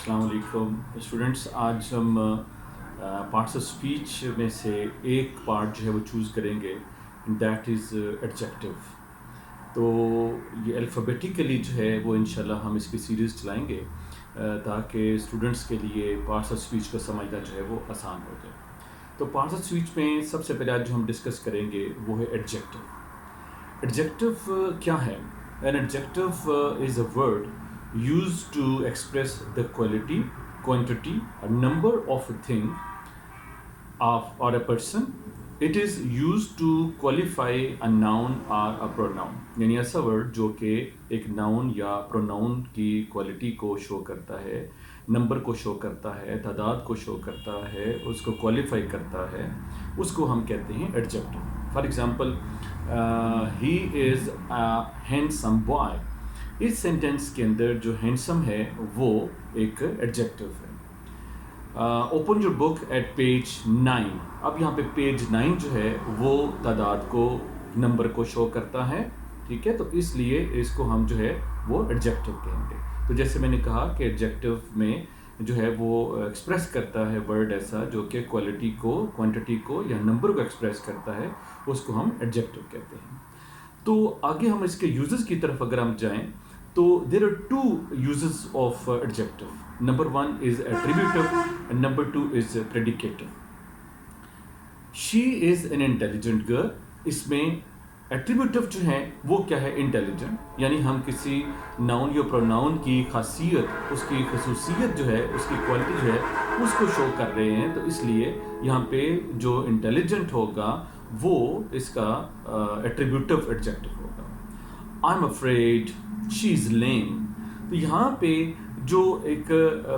السلام علیکم اسٹوڈنٹس. آج ہم پارٹس آف اسپیچ میں سے ایک پارٹ جو ہے وہ چوز کریں گے, دیٹ از ایڈجیکٹو. تو یہ الفابیٹیکلی جو ہے وہ انشاءاللہ ہم اس کی سیریز چلائیں گے تاکہ اسٹوڈنٹس کے لیے پارٹس آف اسپیچ کو سمجھنا جو ہے وہ آسان ہو جائے. تو پارٹس آف اسپیچ میں سب سے پہلے آج جو ہم ڈسکس کریں گے وہ ہے ایڈجیکٹو. ایڈجیکٹو کیا ہے؟ An adjective is a word used to express the quality, quantity, or number of a thing or a person. It is used to qualify a noun or a pronoun. یعنی ایسا word جو کہ ایک noun یا pronoun کی quality کو شو کرتا ہے, نمبر کو شو کرتا ہے, تعداد کو شو کرتا ہے, اس کو کوالیفائی کرتا ہے, اس کو ہم کہتے ہیں adjective. For example, he is a handsome boy. اس سینٹینس کے اندر جو ہینڈسم ہے وہ ایک ایڈجیکٹو ہے. Open your book at page 9. اب یہاں پہ پیج 9 جو ہے وہ تعداد کو, نمبر کو شو کرتا ہے, ٹھیک ہے. تو اس لیے اس کو ہم جو ہے وہ ایڈجیکٹو کہیں گے. تو جیسے میں نے کہا کہ ایڈجیکٹو میں جو ہے وہ ایکسپریس کرتا ہے ورڈ ایسا جو کہ کوالٹی کو, کوانٹٹی کو یا نمبر کو ایکسپریس کرتا ہے, اس کو ہم ایڈجیکٹو کہتے ہیں. تو آگے ہم اس کے یوزز کی طرف اگر ہم جائیں تو there are two uses of adjective. Number 1 is attributive and number 2 is predicative. She is an intelligent girl. اس میں ایٹریبیوٹو جو ہے وہ کیا ہے؟ انٹیلیجنٹ. یعنی ہم کسی ناؤن یا پروناؤن کی خاصیت, اس کی خصوصیت جو ہے, اس کی کوالٹی جو ہے, اس کو شو کر رہے ہیں. تو اس لیے یہاں پہ جو انٹیلیجنٹ ہوگا وہ اس کا ایٹریبیوٹو ایڈجیکٹو ہوگا. آئی ایم افریڈ شی از لیم. تو یہاں پہ جو ایک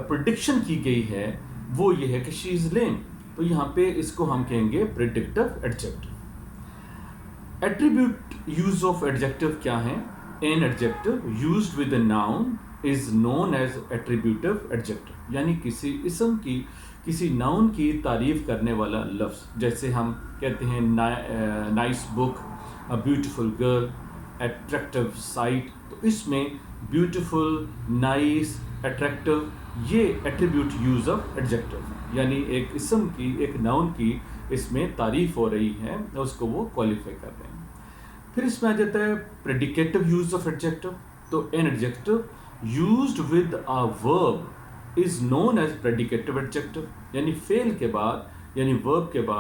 پریڈکشن کی گئی ہے وہ یہ ہے کہ شی از لیم. تو یہاں پہ اس کو ہم کہیں گے predicative adjective. Attribute use of adjective کیا ہے؟ An adjective used with a noun is known as attributive adjective. یعنی کسی اسم کی, کسی ناؤن کی تعریف کرنے والا لفظ. جیسے ہم کہتے ہیں nice book, a beautiful girl, attractive sight. تو اس میں بیوٹیفل, نائس, اٹریکٹیو یہ ایٹریبیوٹ یوز آف ایڈجیکٹو. یعنی ایک اسم کی, ایک ناؤن کی اس میں تعریف ہو رہی ہے, اس کو وہ کوالیفائی کر رہے ہیں. پھر اس میں آ جاتا ہے پریڈیکیٹو یوز آف ایڈجیکٹو. تو an adjective used with a verb is known as پریڈیکیٹو adjective. یعنی فعل کے بعد, یعنی ورب کے بعد